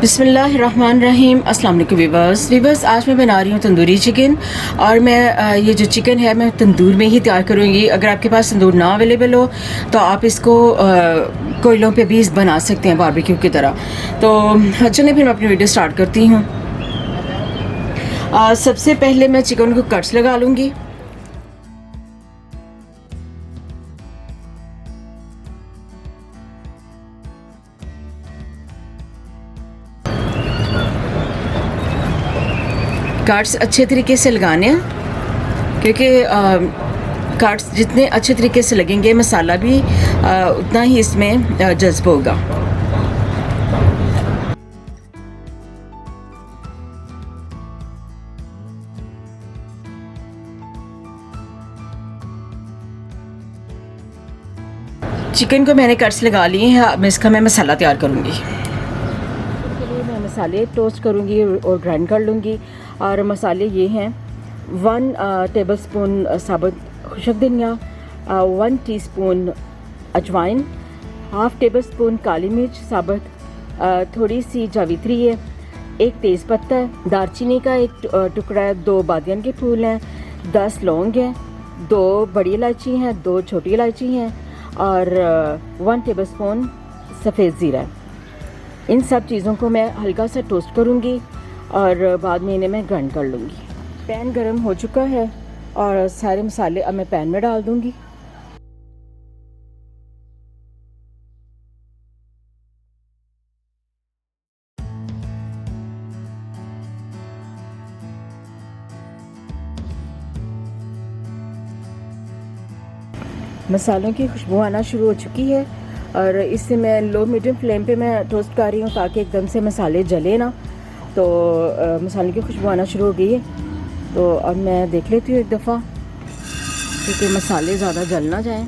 बिस्मिल्लाहिर्रहमानिर्रहीम। अस्सलाम वालेकुम वीवर्स। आज मैं बना रही हूँ तंदूरी चिकन। और मैं ये जो चिकन है मैं तंदूर में ही तैयार करूँगी। अगर आपके पास तंदूर ना अवेलेबल हो तो आप इसको कोयलों पे भी बना सकते हैं बारबेक्यू की तरह। तो चलिए फिर मैं अपनी वीडियो स्टार्ट करती हूँ। सबसे पहले मैं चिकन को कट्स लगा लूँगी। कट्स अच्छे तरीके से लगाने हैं क्योंकि कट्स जितने अच्छे तरीके से लगेंगे मसाला भी उतना ही इसमें जज्ब होगा। चिकन को मैंने कट्स लगा लिए हैं। अब इसका मैं मसाला तैयार करूँगी। इसके लिए मैं मसाले टोस्ट करूँगी और ग्राइंड कर लूँगी। और मसाले ये हैं 1 टेबलस्पून साबुत खुशक धनिया, 1 टीस्पून अजवाइन, 1/2 टेबलस्पून काली मिर्च साबुत, थोड़ी सी जावित्री है, 1 तेज़पत्ता है, दालचीनी का 1 टुकड़ा है, 2 बादियान के फूल हैं, 10 लौंग हैं, 2 बड़ी इलायची हैं, 2 छोटी इलायची हैं और 1 टेबलस्पून सफ़ेद ज़ीरा है। इन सब चीज़ों को मैं हल्का सा टोस्ट करूँगी और बाद में इन्हें मैं ग्राइंड कर लूँगी। पैन गरम हो चुका है और सारे मसाले अब मैं पैन में डाल दूँगी। मसालों की खुशबू आना शुरू हो चुकी है और इससे मैं लो मीडियम फ्लेम पे मैं टोस्ट कर रही हूँ ताकि एकदम से मसाले जले ना। तो मसाले की खुशबू आना शुरू हो गई है। तो अब मैं देख लेती हूँ एक दफ़ा क्योंकि मसाले ज़्यादा जल ना जाएं।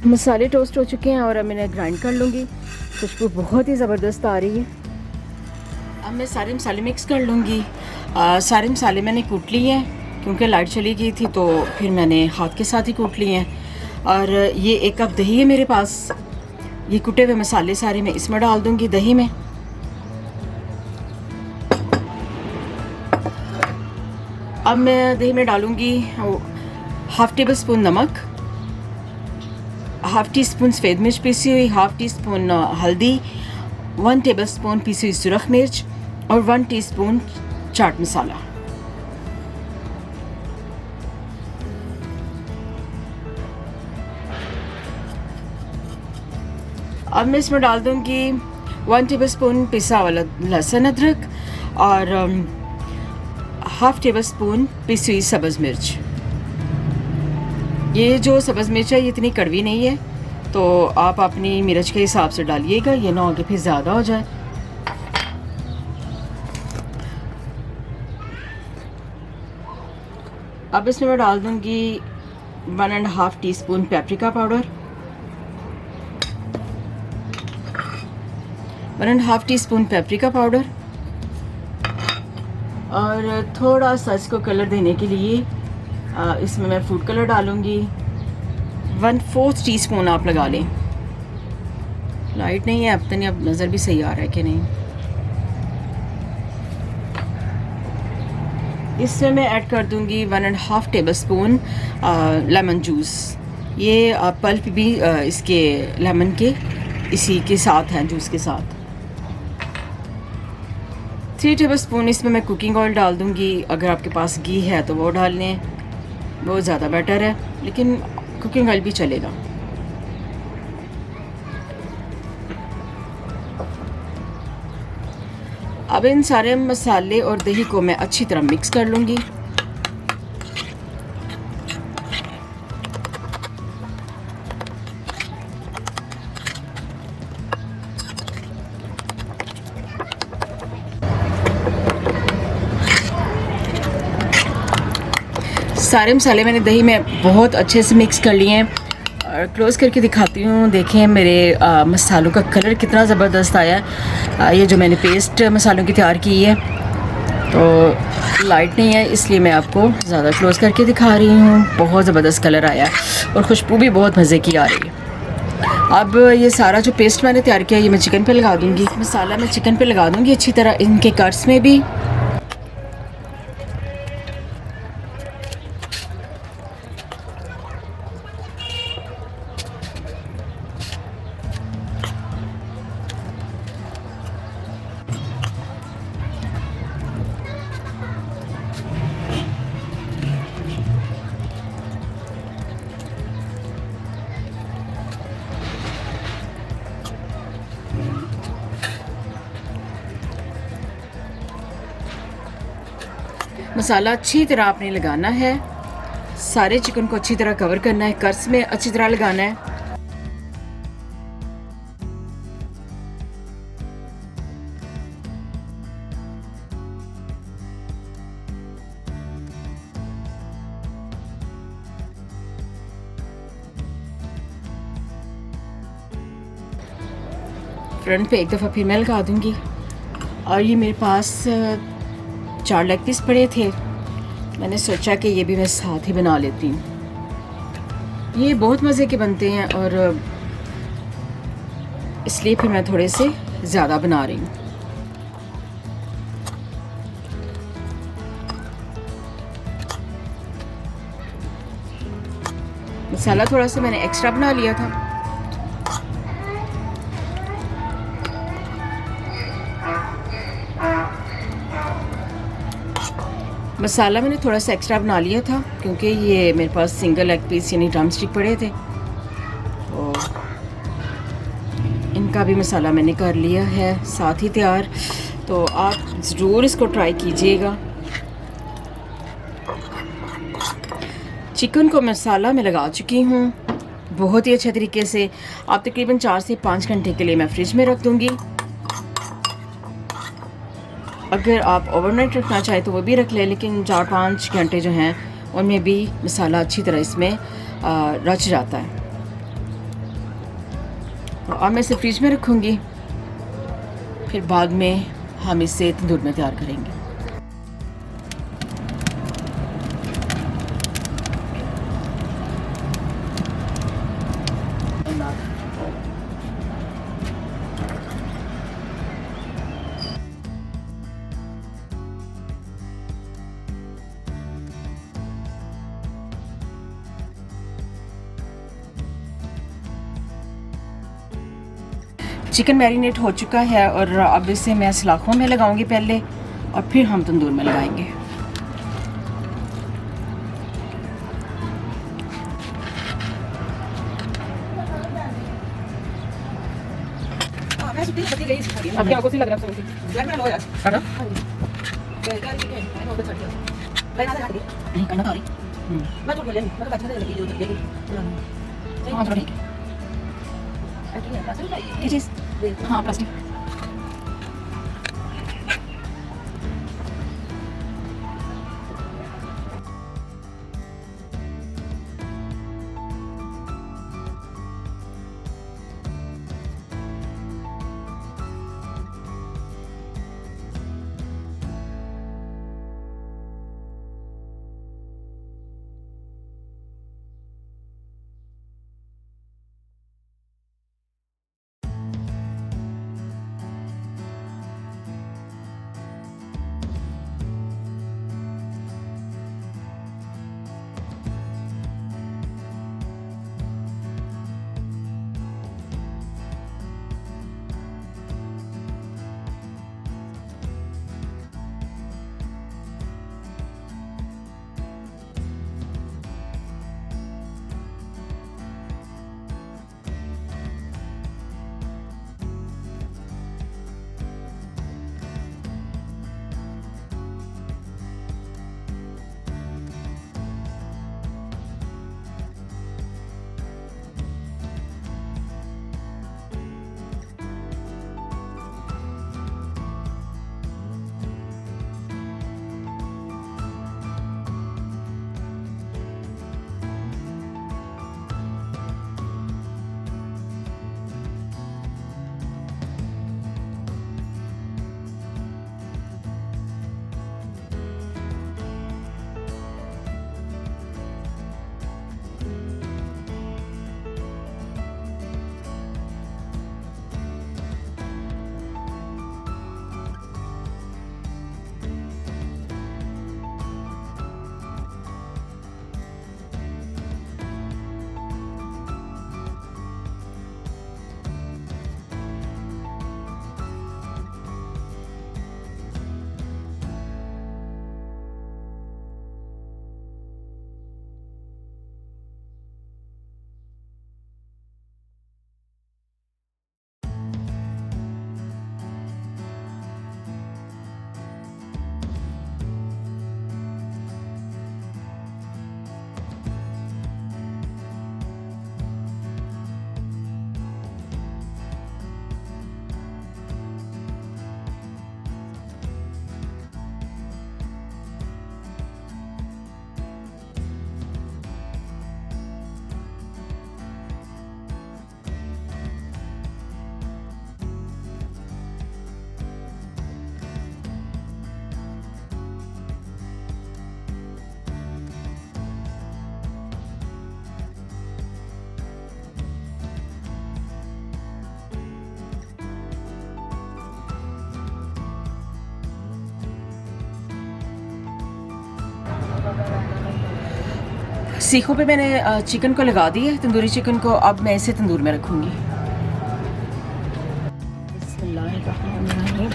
मसाले टोस्ट हो चुके हैं और अब मैं ग्राइंड कर लूँगी। खुशबू बहुत ही ज़बरदस्त आ रही है। अब मैं सारे मसाले मिक्स कर लूँगी। सारे मसाले मैंने कूट लिए हैं क्योंकि लाइट चली गई थी तो फिर मैंने हाथ के साथ ही कूट लिए हैं। और ये 1 कप दही है मेरे पास। ये कुटे हुए मसाले सारे मैं इसमें डाल दूँगी दही में। अब मैं दही में डालूँगी 1/2 टेबलस्पून नमक, 1/2 टीस्पून सफ़ेद मिर्च पीसी हुई, 1/2 टीस्पून हल्दी, 1 टेबलस्पून पीसी हुई सुरख मिर्च और 1 टीस्पून चाट मसाला। अब मैं इसमें डाल दूँगी 1 टेबलस्पून पिसा हुआ लहसुन अदरक और 1/2 टेबलस्पून पिसी हुई सब्ज़ मिर्च। ये जो सब्ज़ मिर्च है ये इतनी कड़वी नहीं है तो आप अपनी मिर्च के हिसाब से डालिएगा, ये ना हो कि फिर ज़्यादा हो जाए। अब इसमें मैं डाल दूँगी 1.5 teaspoon paprika powder, 1.5 teaspoon paprika powder और थोड़ा सा इसको कलर देने के लिए इसमें मैं फूड कलर डालूँगी 1/4 टीस्पून। आप लगा लें। लाइट नहीं है अब तो, नहीं अब नज़र भी सही आ रहा है कि नहीं। इसमें मैं ऐड कर दूँगी 1.5 टेबलस्पून लेमन जूस। ये पल्प भी इसके लेमन के इसी के साथ हैं, जूस के साथ। 3 टेबलस्पून इसमें मैं कुकिंग ऑयल डाल दूँगी। अगर आपके पास घी है तो वो डाल लें, वो ज़्यादा बेटर है, लेकिन कुकिंग ऑयल भी चलेगा। अब इन सारे मसाले और दही को मैं अच्छी तरह मिक्स कर लूँगी। सारे मसाले मैंने दही में बहुत अच्छे से मिक्स कर लिए हैं और क्लोज़ करके दिखाती हूँ। देखें मेरे मसालों का कलर कितना ज़बरदस्त आया है। ये जो मैंने पेस्ट मसालों की तैयार की है तो लाइट नहीं है इसलिए मैं आपको ज़्यादा क्लोज़ करके दिखा रही हूँ। बहुत ज़बरदस्त कलर आया है और खुशबू भी बहुत मज़े की आ रही है। अब ये सारा जो पेस्ट मैंने तैयार किया ये मैं चिकन पे लगा दूँगी। मसाला मैं चिकन पे लगा दूँगी अच्छी तरह, इनके कट्स में भी। मसाला अच्छी तरह आपने लगाना है, सारे चिकन को अच्छी तरह कवर करना है, कर्स में अच्छी तरह लगाना है। फ्रंट पे एक दफ़ा फिर मैं लगा दूँगी। और ये मेरे पास 4 लेग पीस पड़े थे, मैंने सोचा कि ये भी मैं साथ ही बना लेती हूँ। ये बहुत मज़े के बनते हैं और इसलिए फिर मैं थोड़े से ज़्यादा बना रही हूँ। मसाला थोड़ा सा मैंने एक्स्ट्रा बना लिया था। मसाला मैंने थोड़ा सा एक्स्ट्रा बना लिया था क्योंकि ये मेरे पास सिंगल लेग पीस यानी ड्रम स्टिक पड़े थे, तो इनका भी मसाला मैंने कर लिया है साथ ही तैयार। तो आप ज़रूर इसको ट्राई कीजिएगा। चिकन को मसाला मैं लगा चुकी हूँ बहुत ही अच्छे तरीके से। आप तकरीबन 4 से 5 घंटे के लिए मैं फ्रिज में रख दूँगी। अगर आप ओवरनाइट रखना चाहें तो वो भी रख लें, लेकिन 4-5 घंटे जो हैं उनमें भी मसाला अच्छी तरह इसमें रच जाता है। तो अब मैं इसे फ्रिज में रखूँगी, फिर बाद में हम इसे तंदूर में तैयार करेंगे। चिकन मैरिनेट हो चुका है और अब इसे मैं सलाखों में लगाऊंगी पहले और फिर हम तंदूर में लगाएंगे। आपकी आंखों से लग रहा है। हाँ प्लास्टिक। सीखों पे मैंने चिकन को लगा दी है, तंदूरी चिकन को। अब मैं इसे तंदूर में रखूँगी। बिस्मिल्लाहिर्रहमानिर्रहीम।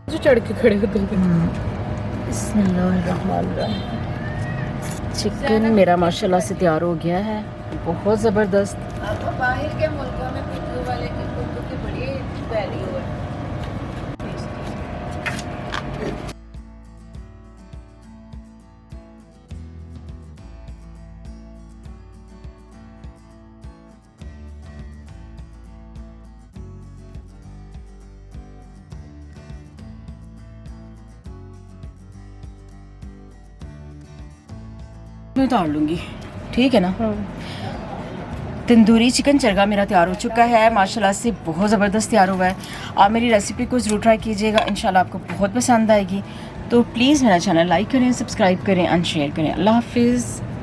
जो चढ़ के खड़े होते हैं। बिस्मिल्लाहिर्रहमानिर्रहीम। चिकन मेरा माशाल्लाह से तैयार हो गया है, बहुत ज़बरदस्त। बाहर के मुल्कों में पिट्ठू वाले की कुल्लू की बड़ी वैल्यू है। मैं उतार लूँगी, ठीक है ना। तंदूरी चिकन चरगा मेरा तैयार हो चुका है, माशाल्लाह से बहुत ज़बरदस्त तैयार हुआ है। आप मेरी रेसिपी को ज़रूर ट्राई कीजिएगा, इंशाल्लाह आपको बहुत पसंद आएगी। तो प्लीज़ मेरा चैनल लाइक करें, सब्सक्राइब करें एंड शेयर करें। अल्लाह हाफिज़।